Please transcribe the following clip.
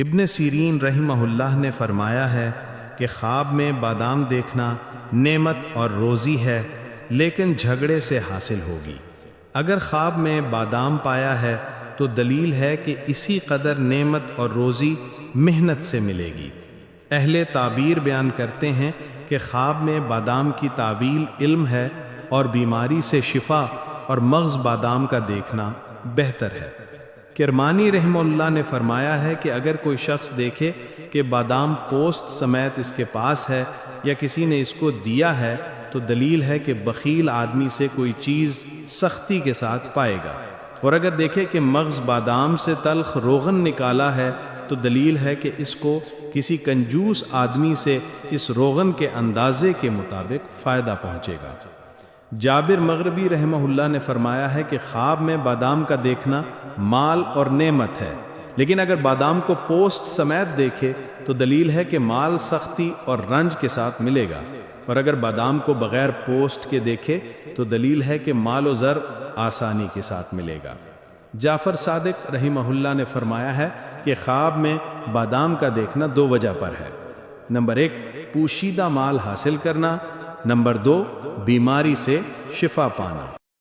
ابن سیرین رحمہ اللہ نے فرمایا ہے کہ خواب میں بادام دیکھنا نعمت اور روزی ہے، لیکن جھگڑے سے حاصل ہوگی۔ اگر خواب میں بادام پایا ہے تو دلیل ہے کہ اسی قدر نعمت اور روزی محنت سے ملے گی۔ اہل تعبیر بیان کرتے ہیں کہ خواب میں بادام کی تعویل علم ہے اور بیماری سے شفا اور مغز بادام کا دیکھنا بہتر ہے۔ کرمانی رحمہ اللہ نے فرمایا ہے کہ اگر کوئی شخص دیکھے کہ بادام پوست سمیت اس کے پاس ہے یا کسی نے اس کو دیا ہے تو دلیل ہے کہ بخیل آدمی سے کوئی چیز سختی کے ساتھ پائے گا، اور اگر دیکھے کہ مغز بادام سے تلخ روغن نکالا ہے تو دلیل ہے کہ اس کو کسی کنجوس آدمی سے اس روغن کے اندازے کے مطابق فائدہ پہنچے گا۔ جابر مغربی رحمہ اللہ نے فرمایا ہے کہ خواب میں بادام کا دیکھنا مال اور نعمت ہے، لیکن اگر بادام کو پوست سمیت دیکھے تو دلیل ہے کہ مال سختی اور رنج کے ساتھ ملے گا، اور اگر بادام کو بغیر پوسٹ کے دیکھے تو دلیل ہے کہ مال و زر آسانی کے ساتھ ملے گا۔ جعفر صادق رحمہ اللہ نے فرمایا ہے کہ خواب میں بادام کا دیکھنا دو وجہ پر ہے: نمبر 1 پوشیدہ مال حاصل کرنا، نمبر 2 بیماری سے شفا پانا۔